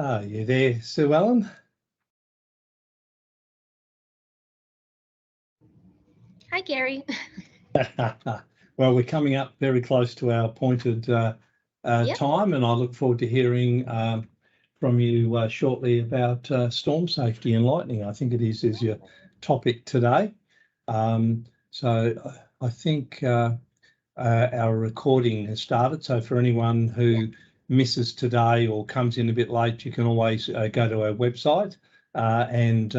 Are you there, Sue Ellen? Hi, Gary. Well, we're coming up very close to our appointed time, and I look forward to hearing from you shortly about storm safety and lightning. I think it is your topic today. So I think our recording has started. So for anyone who misses today or comes in a bit late, you can always go to our website and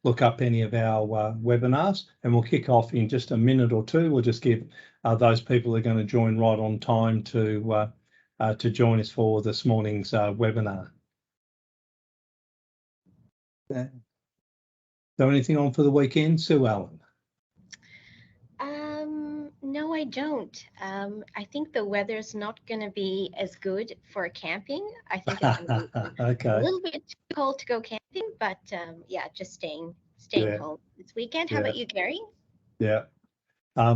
look up any of our webinars, and we'll kick off in just a minute or two. We'll just give those people who are going to join right on time to join us for this morning's webinar. So anything on for the weekend, Sue Ellen? No, I don't. I think the weather's not going to be as good for camping. I think it's going to be okay. a little bit too cold to go camping, but yeah, just staying home this weekend. How about you, Gary? Yeah. I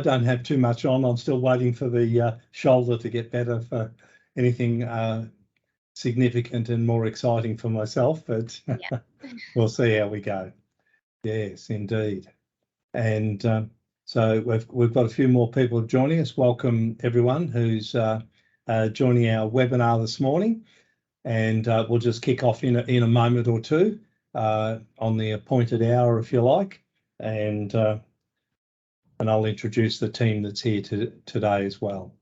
don't have too much on. I'm still waiting for the shoulder to get better for anything significant and more exciting for myself, but yeah. We'll see how we go. Yes, indeed. And so we've got a few more people joining us. Welcome everyone who's joining our webinar this morning, and we'll just kick off in a moment or two on the appointed hour, if you like, and I'll introduce the team that's here today as well.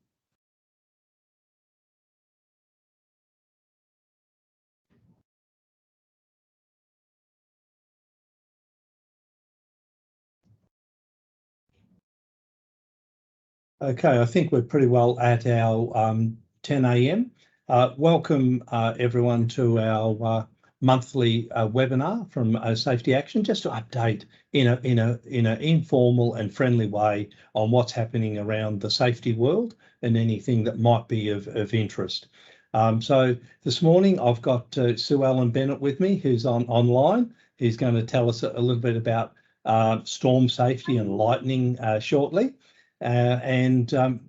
Okay, I think we're pretty well at our 10 a.m. Welcome everyone to our monthly webinar from Safety Action, just to update in an informal and friendly way on what's happening around the safety world and anything that might be of interest. So this morning I've got Sue Ellen Bennett with me, who's online. Who's going to tell us a little bit about storm safety and lightning shortly. So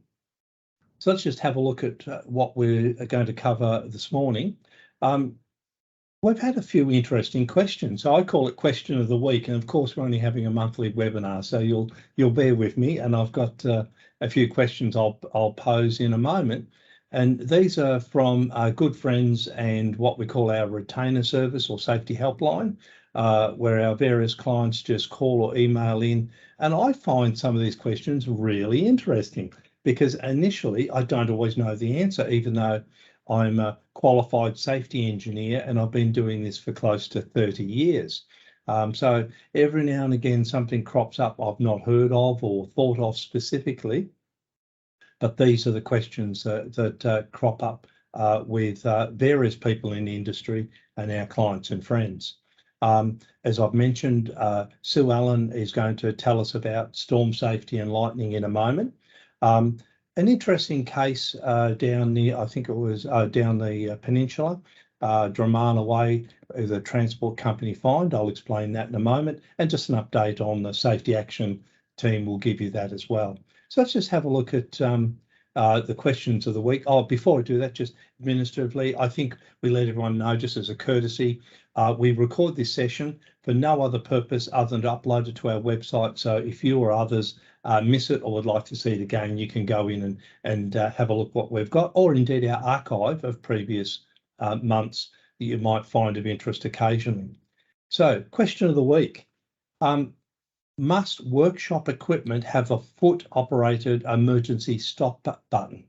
let's just have a look at what we're going to cover this morning. We've had a few interesting questions. So I call it question of the week, and of course we're only having a monthly webinar, so you'll bear with me. And I've got a few questions I'll pose in a moment, and these are from good friends and what we call our retainer service or safety helpline, where our various clients just call or email in. And I find some of these questions really interesting because initially I don't always know the answer, even though I'm a qualified safety engineer and I've been doing this for close to 30 years. So every now and again something crops up I've not heard of or thought of specifically, but these are the questions that crop up with various people in the industry and our clients and friends. As I've mentioned, Sue Ellen is going to tell us about storm safety and lightning in a moment. An interesting case down the, I think it was down the peninsula, Dramana Way, the transport company fined. I'll explain that in a moment, and just an update on the safety action team will give you that as well. So let's just have a look at the questions of the week. Oh, before I do that, just administratively, I think we let everyone know, just as a courtesy, we record this session for no other purpose other than to upload it to our website. So if you or others miss it or would like to see it again, you can go in and have a look what we've got, or indeed our archive of previous months that you might find of interest occasionally. So question of the week. Must workshop equipment have a foot-operated emergency stop button?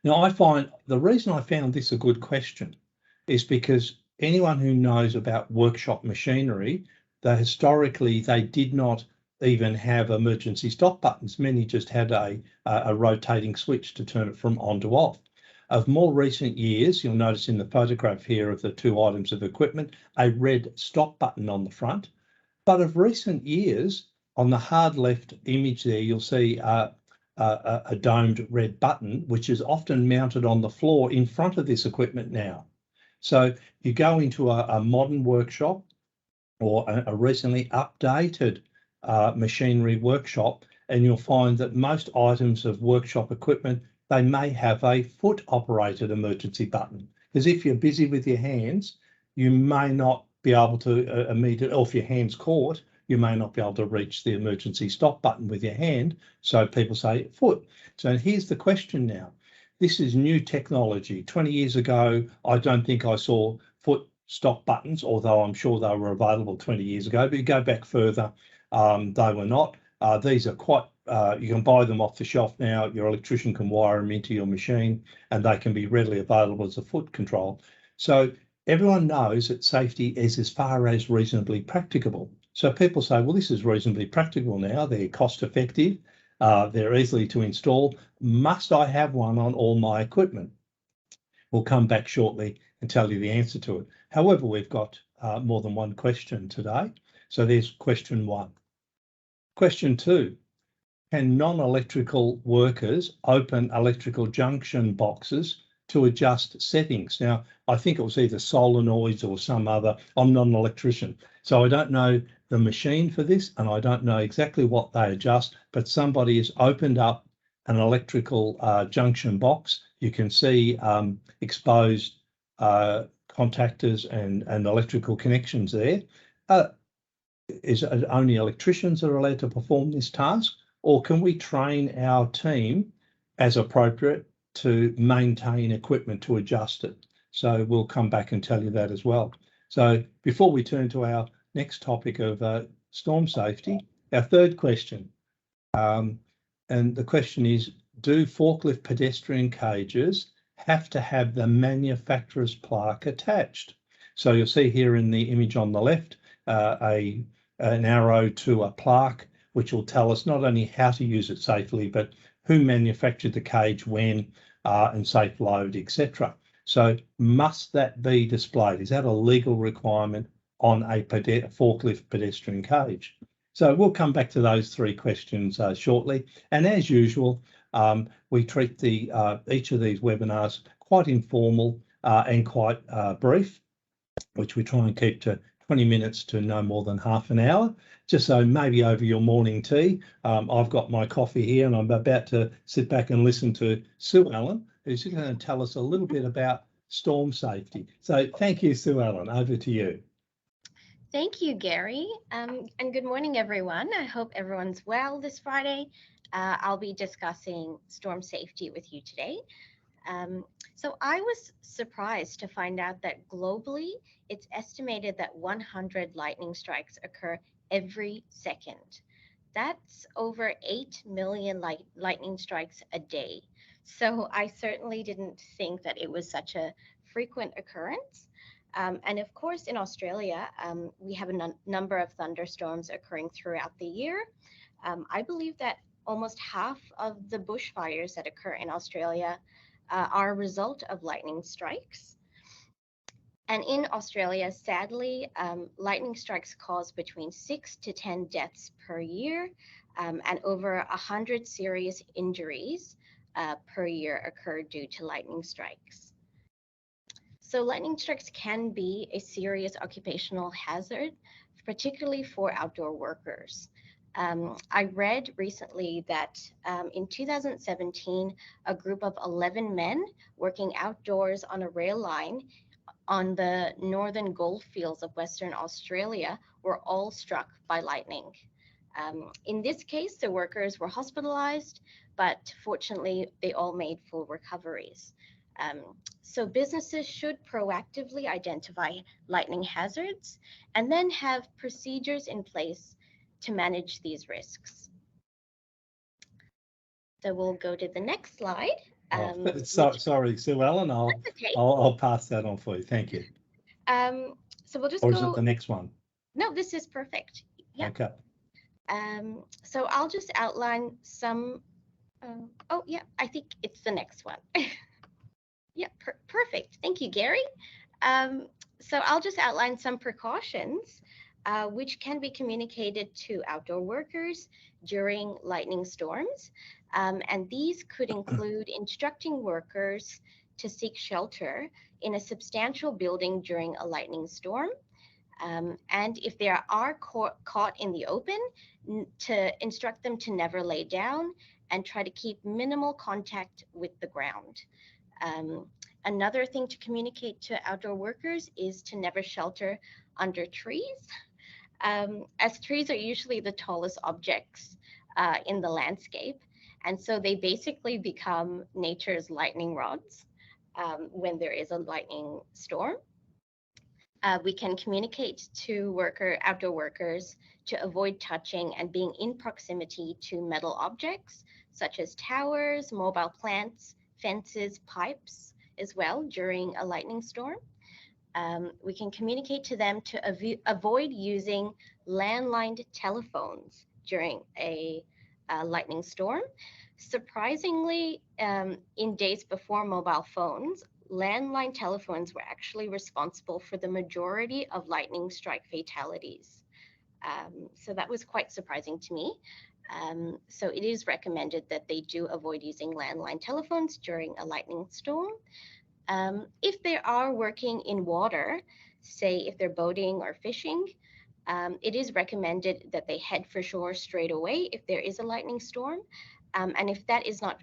Now, I find the reason I found this a good question is because anyone who knows about workshop machinery, that historically they did not even have emergency stop buttons. Many just had a rotating switch to turn it from on to off. Of more recent years, you'll notice in the photograph here of the two items of equipment, a red stop button on the front. But of recent years, on the hard left image there, you'll see a domed red button, which is often mounted on the floor in front of this equipment now. So you go into a modern workshop or a recently updated machinery workshop, and you'll find that most items of workshop equipment, they may have a foot-operated emergency button. Because if you're busy with your hands, you may not be able to immediately, or if your hand's caught, you may not be able to reach the emergency stop button with your hand. So people say foot. So here's the question now. This is new technology. 20 years ago, I don't think I saw foot stop buttons, although I'm sure they were available 20 years ago, but you go back further, they were not. These are quite, you can buy them off the shelf now. Your electrician can wire them into your machine and they can be readily available as a foot control. So everyone knows that safety is as far as reasonably practicable. So people say, well, this is reasonably practical now. They're cost effective. They're easily to install. Must I have one on all my equipment? We'll come back shortly and tell you the answer to it. However, we've got more than one question today. So there's question one. Question two, can non-electrical workers open electrical junction boxes to adjust settings? Now, I think it was either solenoids or some other. I'm not an electrician, so I don't know the machine for this, and I don't know exactly what they adjust, but somebody has opened up an electrical junction box. You can see exposed contactors and electrical connections there. Is it only electricians are allowed to perform this task, or can we train our team as appropriate to maintain equipment to adjust it? So we'll come back and tell you that as well. So before we turn to our next topic of storm safety, our third question, and the question is, do forklift pedestrian cages have to have the manufacturer's plaque attached? So you'll see here in the image on the left, an arrow to a plaque, which will tell us not only how to use it safely, but who manufactured the cage, when, and safe load, etc. So must that be displayed? Is that a legal requirement on a forklift pedestrian cage? So we'll come back to those three questions shortly. And as usual, we treat each of these webinars quite informal and quite brief, which we try and keep to 20 minutes to no more than half an hour, just so maybe over your morning tea. I've got my coffee here and I'm about to sit back and listen to Sue Ellen, who's going to tell us a little bit about storm safety. So thank you, Sue Ellen. Over to you. Thank you, Gary. And good morning, everyone. I hope everyone's well this Friday. I'll be discussing storm safety with you today. So I was surprised to find out that globally, it's estimated that 100 lightning strikes occur every second. That's over 8 million lightning strikes a day. So I certainly didn't think that it was such a frequent occurrence. And of course, in Australia, we have a number of thunderstorms occurring throughout the year. I believe that almost half of the bushfires that occur in Australia are a result of lightning strikes. And in Australia, sadly, lightning strikes cause between 6 to 10 deaths per year, and over 100 serious injuries per year occur due to lightning strikes. So lightning strikes can be a serious occupational hazard, particularly for outdoor workers. I read recently that in 2017, a group of 11 men working outdoors on a rail line on the northern goldfields of Western Australia were all struck by lightning. In this case, the workers were hospitalized, but fortunately, they all made full recoveries. So businesses should proactively identify lightning hazards and then have procedures in place to manage these risks. So we'll go to the next slide. Sorry, Sue Ellen, I'll pass that on for you. Thank you. So we'll just Or is it the next one? No, this is perfect. Yeah. Okay. So I'll just outline some. Oh, yeah, I think it's the next one. Yeah, perfect. Thank you, Gary. So I'll just outline some precautions which can be communicated to outdoor workers during lightning storms. And these could include instructing workers to seek shelter in a substantial building during a lightning storm. And if they are caught in the open, to instruct them to never lay down and try to keep minimal contact with the ground. Another thing to communicate to outdoor workers is to never shelter under trees, as trees are usually the tallest objects in the landscape. And so they basically become nature's lightning rods when there is a lightning storm. We can communicate to outdoor workers to avoid touching and being in proximity to metal objects such as towers, mobile plants, fences, pipes as well during a lightning storm. We can communicate to them to avoid using landline telephones during a lightning storm. Surprisingly, in days before mobile phones, landline telephones were actually responsible for the majority of lightning strike fatalities. So that was quite surprising to me. So it is recommended that they do avoid using landline telephones during a lightning storm. If they are working in water, say if they're boating or fishing, it is recommended that they head for shore straight away if there is a lightning storm. And if that is not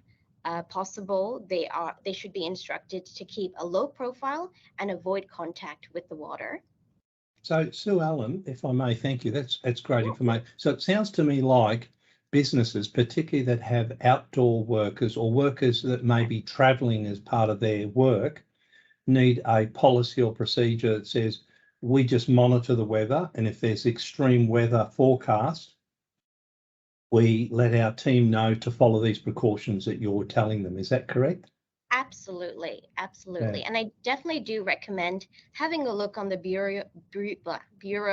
possible, they should be instructed to keep a low profile and avoid contact with the water. So, Sue Ellen, if I may, thank you. That's great information. So it sounds to me like businesses, particularly that have outdoor workers or workers that may be travelling as part of their work, need a policy or procedure that says we just monitor the weather, and if there's extreme weather forecast, we let our team know to follow these precautions that you're telling them. Is that correct? Absolutely, absolutely. Yeah. And I definitely do recommend having a look on the Bureau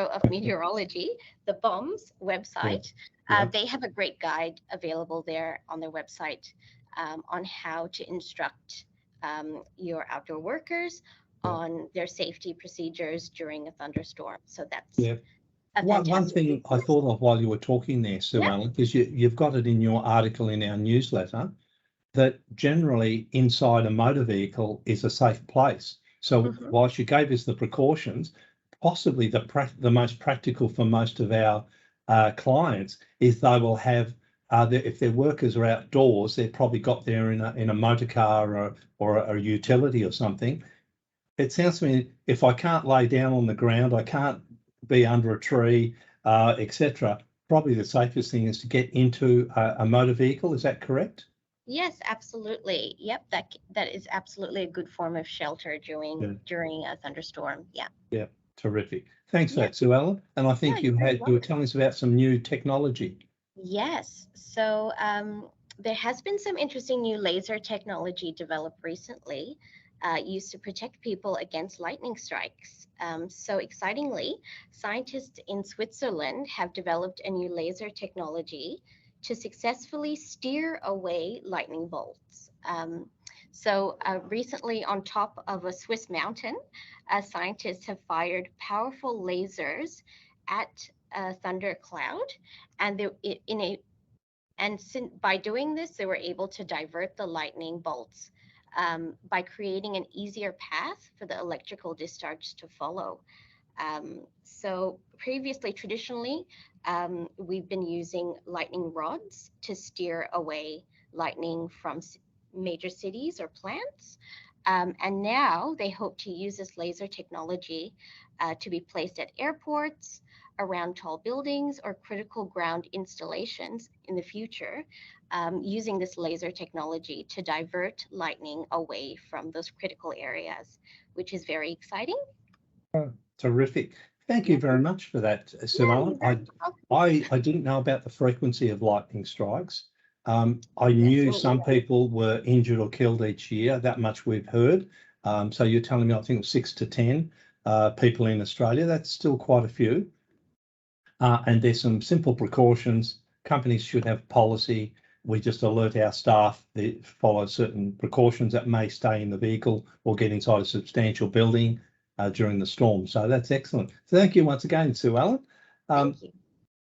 of Meteorology, the BOMS website. Yeah. They have a great guide available there on their website on how to instruct your outdoor workers on their safety procedures during a thunderstorm. So that's one thing I thought of while you were talking there, Sue Ellen, is you've got it in your article in our newsletter that generally inside a motor vehicle is a safe place. So whilst you gave us the precautions, possibly the most practical for most of our clients is they will have, if their workers are outdoors, they're probably got there in a motor car or a utility or something. It sounds to me, if I can't lay down on the ground, I can't be under a tree, etc., probably the safest thing is to get into a motor vehicle. Is that correct? Yes, absolutely. Yep, that is absolutely a good form of shelter during a thunderstorm. Yeah. Yeah, terrific. Thanks for that, Sue Ellen. And I think you were telling us about some new technology. Yes. So there has been some interesting new laser technology developed recently, used to protect people against lightning strikes. So excitingly, scientists in Switzerland have developed a new laser technology to successfully steer away lightning bolts. So recently, on top of a Swiss mountain, scientists have fired powerful lasers at a thundercloud, and by doing this, they were able to divert the lightning bolts by creating an easier path for the electrical discharge to follow. So previously, traditionally, we've been using lightning rods to steer away lightning from major cities or plants. And now they hope to use this laser technology to be placed at airports, around tall buildings, or critical ground installations in the future, using this laser technology to divert lightning away from those critical areas, which is very exciting. Oh, terrific. Thank you very much for that, Sue Ellen. I didn't know about the frequency of lightning strikes. I knew some people were injured or killed each year. That much we've heard. So you're telling me, I think 6 to 10 people in Australia. That's still quite a few. And there's some simple precautions. Companies should have policy. We just alert our staff that follow certain precautions that may stay in the vehicle or get inside a substantial building during the storm. So that's excellent. So thank you once again, Sue Ellen. Thank you.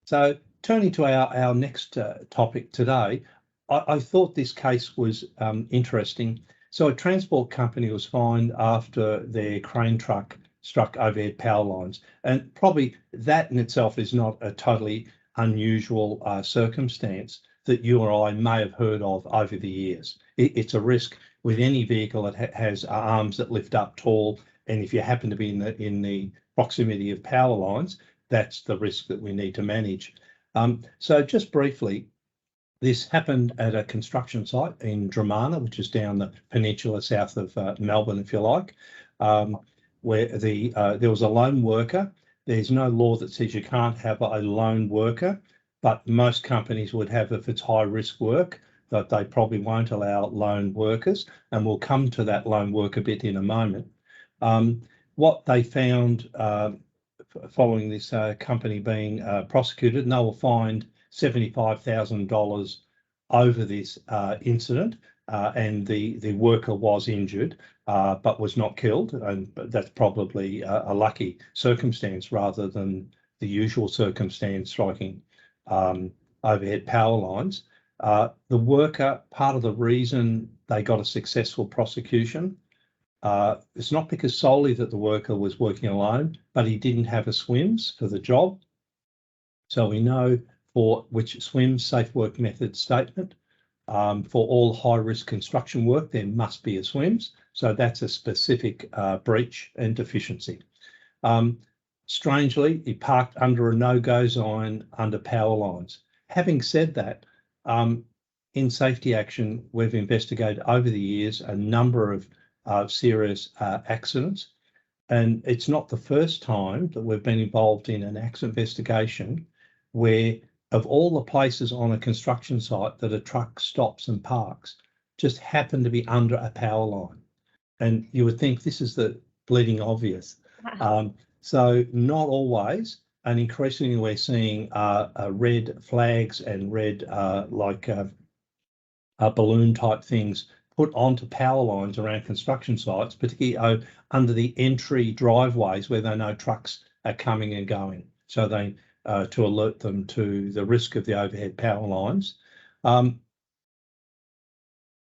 So turning to our next topic today, I thought this case was interesting. So a transport company was fined after their crane truck struck overhead power lines. And probably that in itself is not a totally unusual circumstance that you or I may have heard of over the years. It's a risk with any vehicle that has arms that lift up tall, and if you happen to be in the proximity of power lines, that's the risk that we need to manage. So just briefly, this happened at a construction site in Dromana, which is down the peninsula south of Melbourne, if you like, where there was a lone worker. There's no law that says you can't have a lone worker, but most companies would have, if it's high risk work, that they probably won't allow lone workers, and we'll come to that lone worker bit in a moment. What they found following this company being prosecuted, and they will find $75,000 over this incident, and the worker was injured but was not killed, and that's probably a lucky circumstance rather than the usual circumstance striking overhead power lines. The worker, part of the reason they got a successful prosecution, it's not because solely that the worker was working alone, but he didn't have a SWMS for the job. So we know for which SWMS, Safe Work Method Statement, for all high-risk construction work, there must be a SWMS. So that's a specific breach and deficiency. Strangely, he parked under a no-go zone under power lines. Having said that, in Safety Action, we've investigated over the years a number of serious accidents, and it's not the first time that we've been involved in an accident investigation where, of all the places on a construction site that a truck stops and parks, just happen to be under a power line. And you would think this is the bleeding obvious. Wow. So not always, and increasingly we're seeing red flags and red balloon type things put onto power lines around construction sites, particularly under the entry driveways where they know trucks are coming and going. So they to alert them to the risk of the overhead power lines.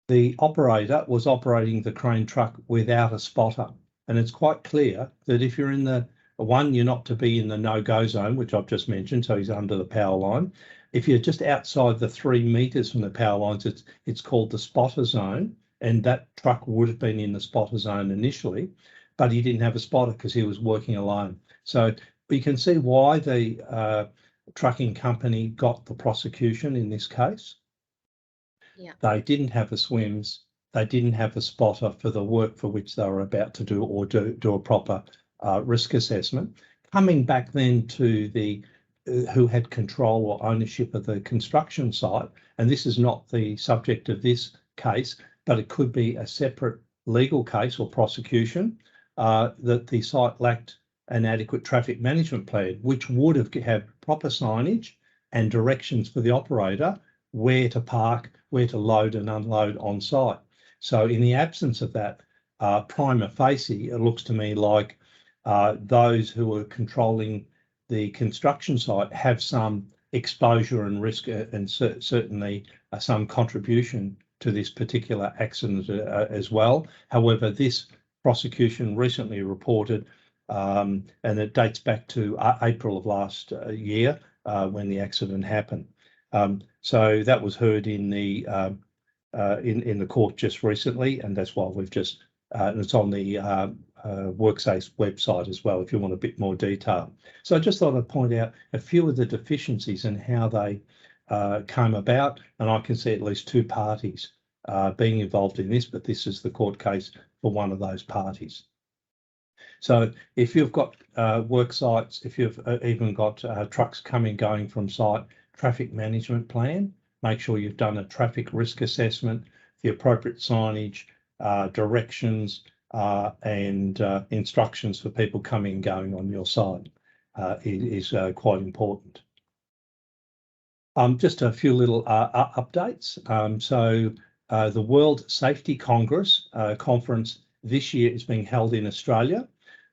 The operator was operating the crane truck without a spotter, and it's quite clear that if you're in the one, you're not to be in the no-go zone, which I've just mentioned, so he's under the power line. If you're just outside the 3 meters from the power lines, it's called the spotter zone, and that truck would have been in the spotter zone initially, but he didn't have a spotter because he was working alone. So you can see why the trucking company got the prosecution in this case. Yeah. They didn't have a SWMS, they didn't have a spotter for the work for which they were about to do, or do a proper risk assessment. Coming back then to the who had control or ownership of the construction site, and this is not the subject of this case, but it could be a separate legal case or prosecution, that the site lacked an adequate traffic management plan, which would have had proper signage and directions for the operator where to park, where to load and unload on site. So in the absence of that, prima facie, it looks to me like those who are controlling the construction site have some exposure and risk, and certainly some contribution to this particular accident as well. However, this prosecution recently reported, and it dates back to April of last year when the accident happened. So that was heard in the court just recently, and that's why we've just and it's on the WorkSafe website as well if you want a bit more detail. So I just thought I'd point out a few of the deficiencies and how they came about, and I can see at least two parties being involved in this, but this is the court case for one of those parties. So if you've got work sites, if you've even got trucks coming going from site, traffic management plan, make sure you've done a traffic risk assessment, the appropriate signage, directions, and instructions for people coming and going on your site is quite important. Just a few little updates. So the World Safety Congress conference this year is being held in Australia,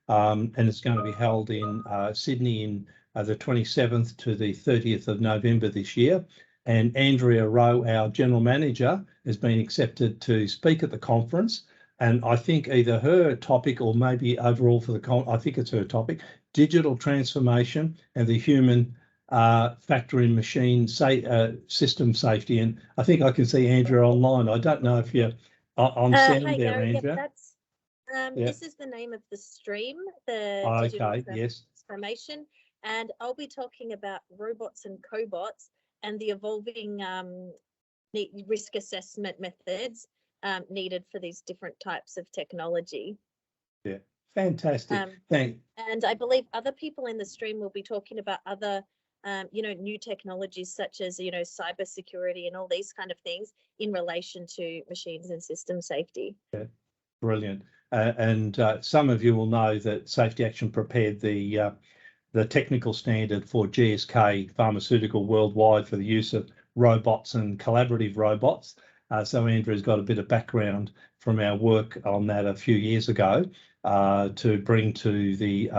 and it's going to be held in Sydney in the 27th to the 30th of November this year. And Andrea Rowe, our General Manager, has been accepted to speak at the conference. And I think either her topic or maybe overall for the I think it's her topic, digital transformation and the human factor in machine system safety. And I think I can see Andrea online. I don't know if you're on sound Hi, there, Gary. Yep, Andrea? that's this is the name of the stream, the digital Okay, yes. transformation, and I'll be talking about robots and cobots and the evolving risk assessment methods needed for these different types of technology. Yeah, fantastic. And I believe other people in the stream will be talking about other new technologies such as, cybersecurity and all these kind of things in relation to machines and system safety. Yeah, brilliant. And some of you will know that Safety Action prepared the technical standard for GSK Pharmaceutical worldwide for the use of robots and collaborative robots. So Andrew's got a bit of background from our work on that a few years ago to bring to the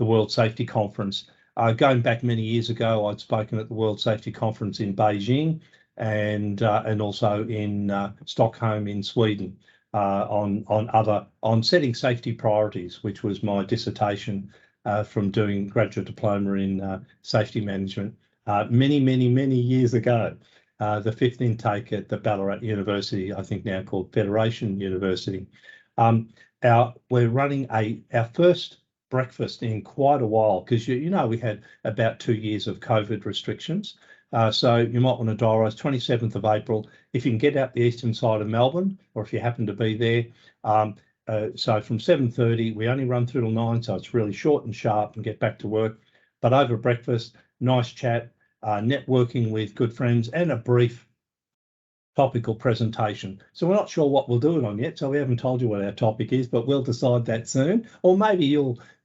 World Safety Conference. Going back many years ago, I'd spoken at the World Safety Conference in Beijing and also in Stockholm in Sweden on setting safety priorities, which was my dissertation from doing graduate diploma in safety management many years ago. The fifth intake at the Ballarat University, I think now called Federation University. We're running our first breakfast in quite a while because we had about 2 years of COVID restrictions. So you might want to diarise 27th of April if you can get out the eastern side of Melbourne, or if you happen to be there. So from 7:30, we only run through till 9, so it's really short and sharp and get back to work. But over breakfast, nice chat, networking with good friends, and a brief topical presentation. So we're not sure what we'll do it on yet, so we haven't told you what our topic is, but we'll decide that soon. Or maybe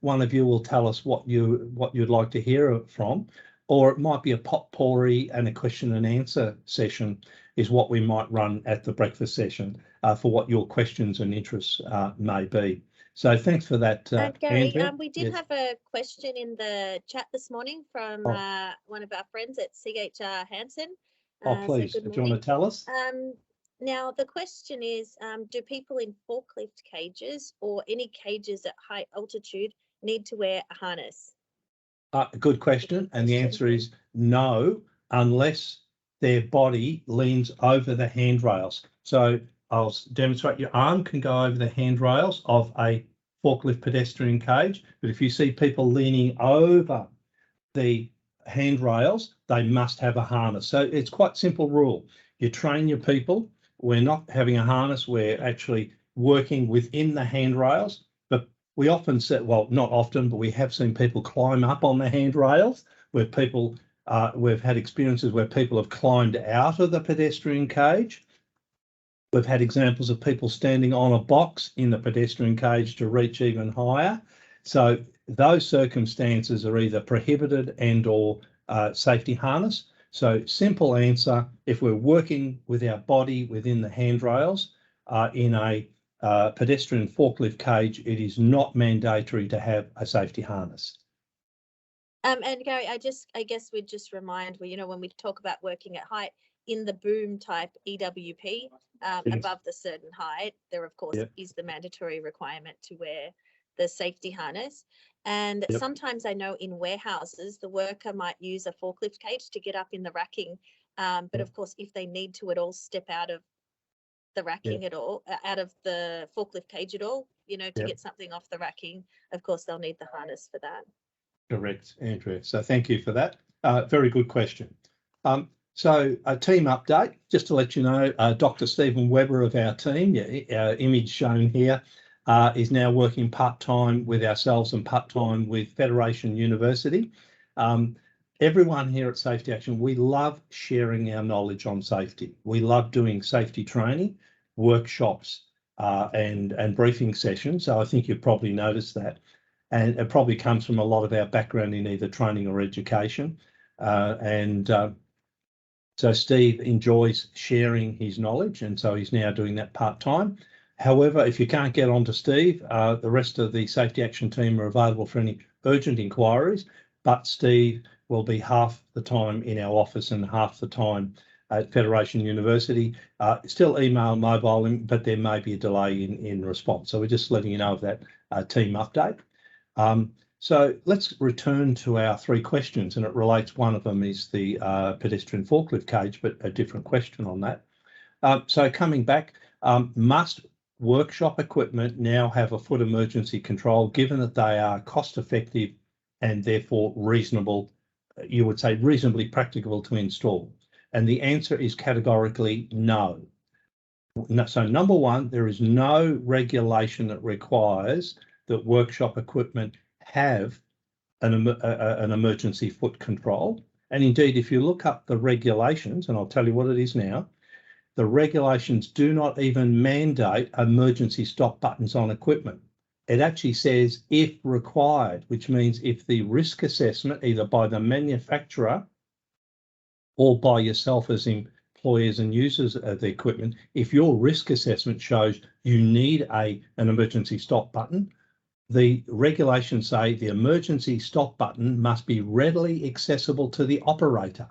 one of you will tell us what you'd like to hear from, or it might be a potpourri and a question and answer session is what we might run at the breakfast session for what your questions and interests may be. So thanks for that, Gary. Andrea. We did have a question in the chat this morning from one of our friends at CHR Hansen. Please, do you want to tell us? Now, the question is, do people in forklift cages or any cages at high altitude need to wear a harness? Good question. And the answer is no, unless their body leans over the handrails. So I'll demonstrate your arm can go over the handrails of a forklift pedestrian cage. But if you see people leaning over the handrails, they must have a harness. So it's quite simple rule. You train your people. We're not having a harness. We're actually working within the handrails. But we often say, well, not often, but we have seen people climb up on the handrails where people, we've had experiences where people have climbed out of the pedestrian cage. We've had examples of people standing on a box in the pedestrian cage to reach even higher. So those circumstances are either prohibited and or safety harness. So simple answer, if we're working with our body within the handrails in a pedestrian forklift cage, it is not mandatory to have a safety harness. And Gary, I guess we'd just remind, when we talk about working at height, in the boom type EWP, above the certain height, there of course is the mandatory requirement to wear the safety harness. And sometimes I know in warehouses, the worker might use a forklift cage to get up in the racking. But of course, if they need to at all step out of the racking at all, out of the forklift cage at all, to get something off the racking, of course, they'll need the harness for that. Correct, Andrea. So thank you for that. Very good question. So a team update, just to let you know, Dr. Stephen Webber of our team, our image shown here, is now working part-time with ourselves and part-time with Federation University. Everyone here at Safety Action, we love sharing our knowledge on safety. We love doing safety training, workshops, and briefing sessions. So I think you've probably noticed that. And it probably comes from a lot of our background in either training or education. So Steve enjoys sharing his knowledge, and so he's now doing that part-time. However, if you can't get on to Steve, the rest of the Safety Action team are available for any urgent inquiries, but Steve will be half the time in our office and half the time at Federation University. Still email, mobile, but there may be a delay in response. So we're just letting you know of that team update. So let's return to our 3 questions, and it relates, one of them is the pedestrian forklift cage, but a different question on that. So coming back, must workshop equipment now have a foot emergency control, given that they are cost effective and therefore reasonable, you would say reasonably practicable to install? And the answer is categorically no. So number one, there is no regulation that requires that workshop equipment have an emergency foot control. And indeed, if you look up the regulations, and I'll tell you what it is now, the regulations do not even mandate emergency stop buttons on equipment. It actually says if required, which means if the risk assessment, either by the manufacturer or by yourself as employers and users of the equipment, if your risk assessment shows you need an emergency stop button, the regulations say the emergency stop button must be readily accessible to the operator.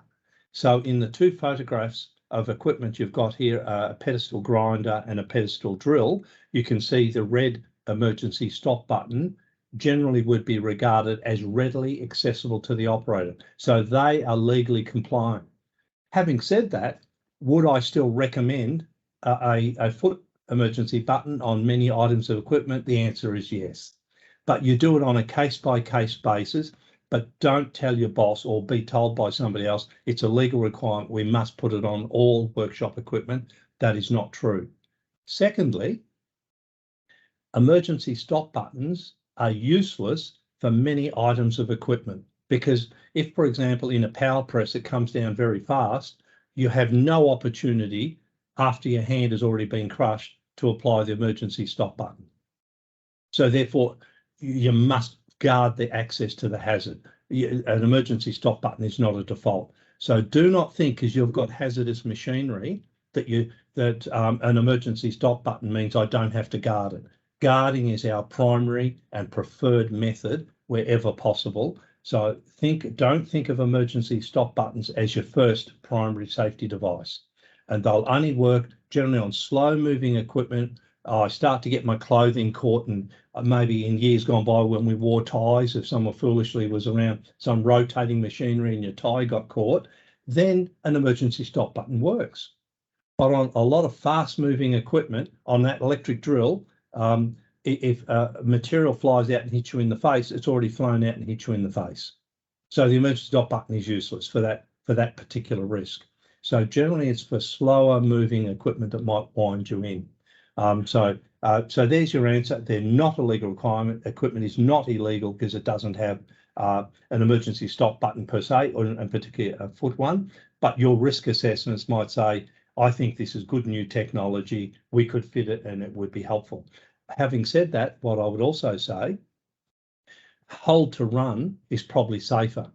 So in the two photographs of equipment you've got here, a pedestal grinder and a pedestal drill, you can see the red emergency stop button generally would be regarded as readily accessible to the operator. So they are legally compliant. Having said that, would I still recommend a foot emergency button on many items of equipment? The answer is yes. But you do it on a case-by-case basis, but don't tell your boss or be told by somebody else it's a legal requirement, we must put it on all workshop equipment. That is not true. Secondly, emergency stop buttons are useless for many items of equipment, because if, for example, in a power press it comes down very fast, you have no opportunity after your hand has already been crushed to apply the emergency stop button. So therefore, you must guard the access to the hazard. An emergency stop button is not a default. So do not think, because you've got hazardous machinery, that an emergency stop button means I don't have to guard it. Guarding is our primary and preferred method wherever possible. So don't think of emergency stop buttons as your first primary safety device. And they'll only work generally on slow moving equipment. I start to get my clothing caught, and maybe in years gone by when we wore ties, if someone foolishly was around some rotating machinery and your tie got caught, then an emergency stop button works. But on a lot of fast moving equipment, on that electric drill, if material flies out and hits you in the face, it's already flown out and hit you in the face. So the emergency stop button is useless for that particular risk. So generally it's for slower moving equipment that might wind you in. So there's your answer. They're not a legal requirement. Equipment is not illegal because it doesn't have an emergency stop button per se, or in particular a foot one. But your risk assessments might say, I think this is good new technology. We could fit it and it would be helpful. Having said that, what I would also say, hold to run is probably safer.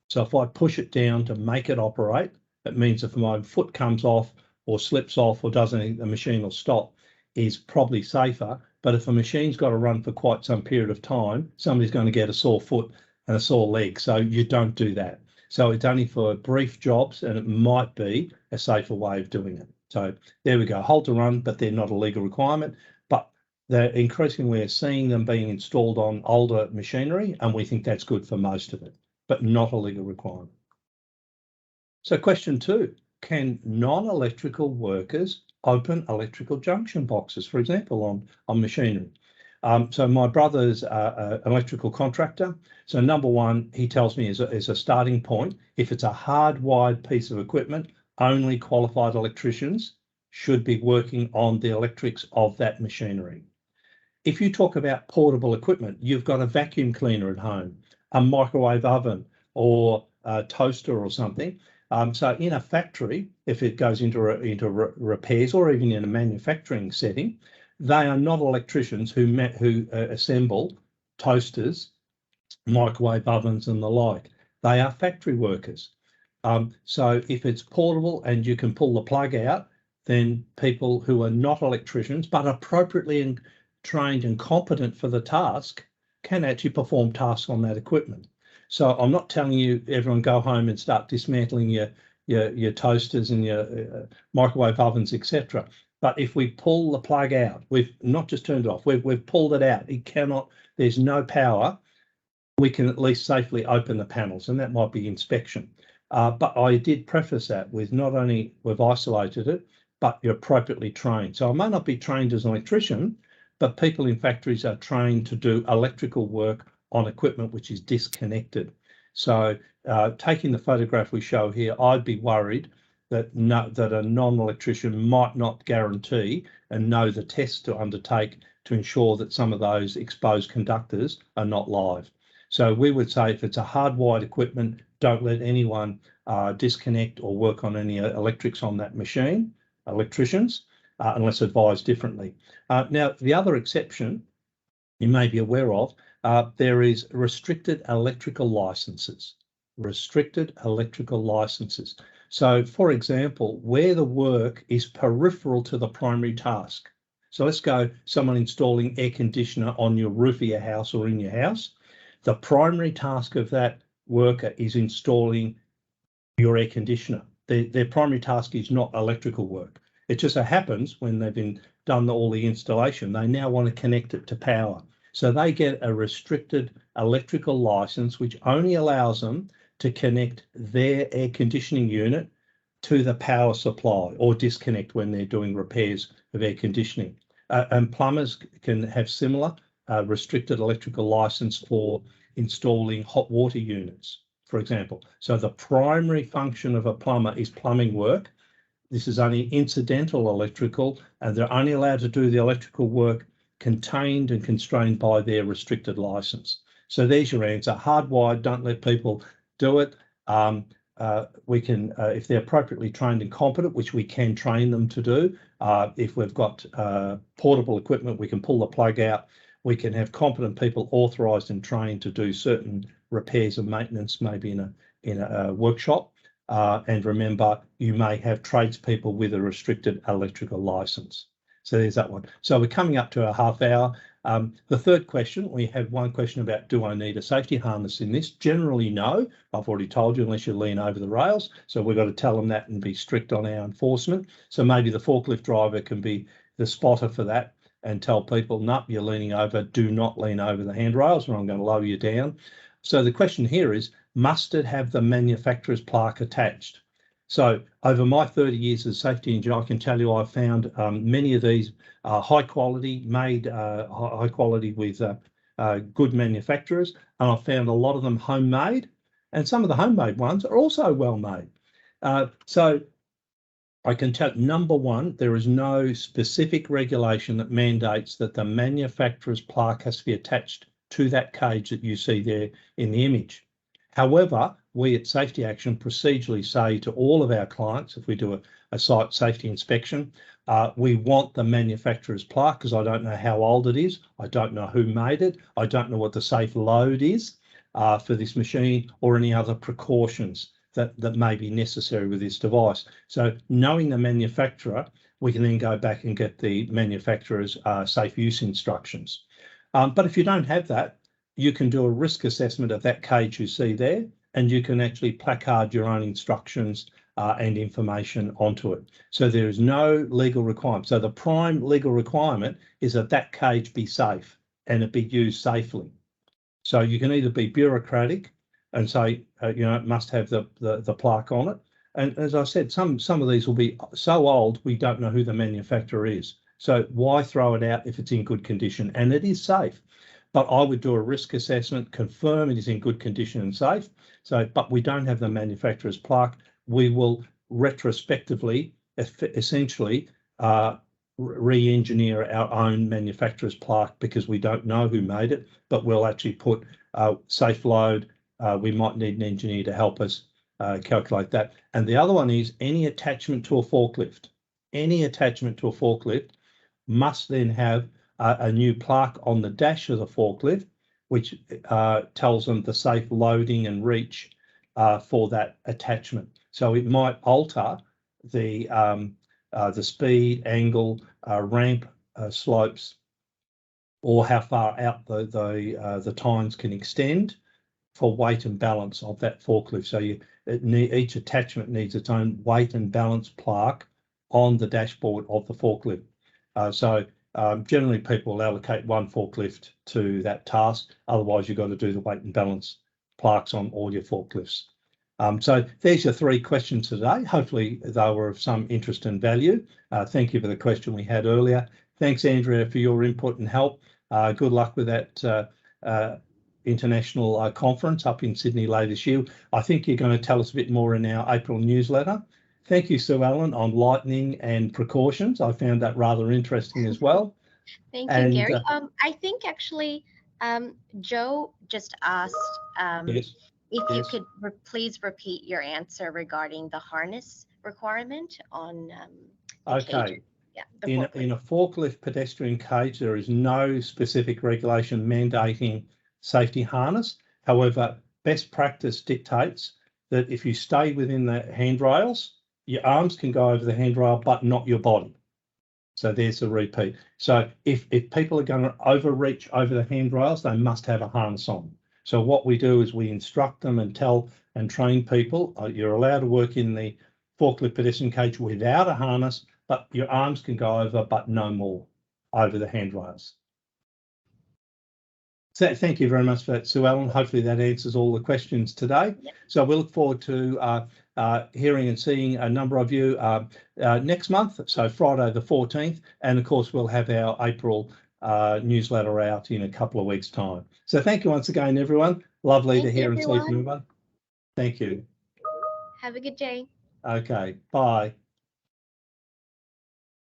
So if I push it down to make it operate, it means if my foot comes off or slips off or does anything, the machine will stop, is probably safer. But if a machine's got to run for quite some period of time, somebody's going to get a sore foot and a sore leg. So you don't do that. So it's only for brief jobs, and it might be a safer way of doing it. So there we go, hold to run, but they're not a legal requirement. But they're increasingly, we're seeing them being installed on older machinery, and we think that's good for most of it, but not a legal requirement. So question 2, can non-electrical workers open electrical junction boxes, for example, on machinery? So my brother's an electrical contractor. So number one, he tells me is a starting point, if it's a hardwired piece of equipment, only qualified electricians should be working on the electrics of that machinery. If you talk about portable equipment, you've got a vacuum cleaner at home, a microwave oven, or a toaster or something. So in a factory, if it goes into repairs, or even in a manufacturing setting, they are not electricians who assemble toasters, microwave ovens and the like. They are factory workers. So if it's portable and you can pull the plug out, then people who are not electricians but appropriately trained and competent for the task can actually perform tasks on that equipment. So I'm not telling you everyone go home and start dismantling your toasters and your microwave ovens, etc. But if we pull the plug out, we've not just turned it off, we've pulled it out. It cannot, there's no power. We can at least safely open the panels, and that might be inspection. But I did preface that with not only we've isolated it, but you're appropriately trained. So I may not be trained as an electrician, but people in factories are trained to do electrical work on equipment which is disconnected. So taking the photograph we show here, I'd be worried that a non-electrician might not guarantee and know the tests to undertake to ensure that some of those exposed conductors are not live. So we would say if it's a hardwired equipment, don't let anyone disconnect or work on any electrics on that machine, electricians, unless advised differently. Now, the other exception you may be aware of, there is restricted electrical licenses. Restricted electrical licenses. So, for example, where the work is peripheral to the primary task. So let's go someone installing air conditioner on your roof of your house or in your house. The primary task of that worker is installing your air conditioner. Their primary task is not electrical work. It just so happens when they've done all the installation, they now want to connect it to power. So they get a restricted electrical license, which only allows them to connect their air conditioning unit to the power supply or disconnect when they're doing repairs of air conditioning. And plumbers can have similar restricted electrical license for installing hot water units, for example. So the primary function of a plumber is plumbing work. This is only incidental electrical, and they're only allowed to do the electrical work contained and constrained by their restricted license. So there's your answer. Hardwired, don't let people do it. We can, if they're appropriately trained and competent, which we can train them to do. If we've got portable equipment, we can pull the plug out. We can have competent people authorised and trained to do certain repairs and maintenance, maybe in a workshop. And remember, you may have tradespeople with a restricted electrical license. So there's that one. So we're coming up to a half hour. The third question, we had one question about, do I need a safety harness in this? Generally, no. I've already told you, unless you lean over the rails. So we've got to tell them that and be strict on our enforcement. So maybe the forklift driver can be the spotter for that and tell people, no, you're leaning over, do not lean over the handrails, or I'm going to lower you down. So the question here is, must it have the manufacturer's plaque attached? So over my 30 years as safety engineer, I can tell you I've found many of these high quality, made high quality with good manufacturers, and I've found a lot of them homemade, and some of the homemade ones are also well made. So I can tell, number one, there is no specific regulation that mandates that the manufacturer's plaque has to be attached to that cage that you see there in the image. However, we at Safety Action procedurally say to all of our clients, if we do a site safety inspection, we want the manufacturer's plaque, because I don't know how old it is. I don't know who made it. I don't know what the safe load is for this machine, or any other precautions that may be necessary with this device. So knowing the manufacturer, we can then go back and get the manufacturer's safe use instructions. But if you don't have that, you can do a risk assessment of that cage you see there, and you can actually placard your own instructions and information onto it. So there is no legal requirement. So the prime legal requirement is that that cage be safe and it be used safely. So you can either be bureaucratic and say, it must have the plaque on it. And as I said, some of these will be so old, we don't know who the manufacturer is. So why throw it out if it's in good condition? And it is safe. But I would do a risk assessment, confirm it is in good condition and safe. So, but we don't have the manufacturer's plaque. We will retrospectively, essentially, re-engineer our own manufacturer's plaque, because we don't know who made it, but we'll actually put safe load. We might need an engineer to help us calculate that. And the other one is any attachment to a forklift. Any attachment to a forklift must then have a new plaque on the dash of the forklift, which tells them the safe loading and reach for that attachment. So it might alter the speed, angle, ramp, slopes, or how far out the tines can extend for weight and balance of that forklift. So each attachment needs its own weight and balance plaque on the dashboard of the forklift. Generally, people will allocate one forklift to that task. Otherwise, you've got to do the weight and balance plaques on all your forklifts. So there's your 3 questions today. Hopefully they were of some interest and value. Thank you for the question we had earlier. Thanks, Andrea, for your input and help. Good luck with that international conference up in Sydney later this year. I think you're going to tell us a bit more in our April newsletter. Thank you, Sue Ellen, on lightning and precautions. I found that rather interesting as well. Thank you, Gary. I think actually Joe just asked Yes. if you could please repeat your answer regarding the harness requirement on Okay. Yeah, in a forklift pedestrian cage, there is no specific regulation mandating safety harness. However, best practice dictates that if you stay within the handrails, your arms can go over the handrail, but not your body. So there's a repeat. So if people are going to overreach over the handrails, they must have a harness on. So what we do is we instruct them and tell and train people, you're allowed to work in the forklift pedestrian cage without a harness, but your arms can go over, but no more over the handrails. So thank you very much for that, Sue Ellen. Hopefully that answers all the questions today. Yep. So we look forward to hearing and seeing a number of you next month, so Friday the 14th. And of course, we'll have our April newsletter out in a couple of weeks' time. So thank you once again, everyone. Lovely to hear and see from everyone. Thank you. Have a good day. Okay, bye.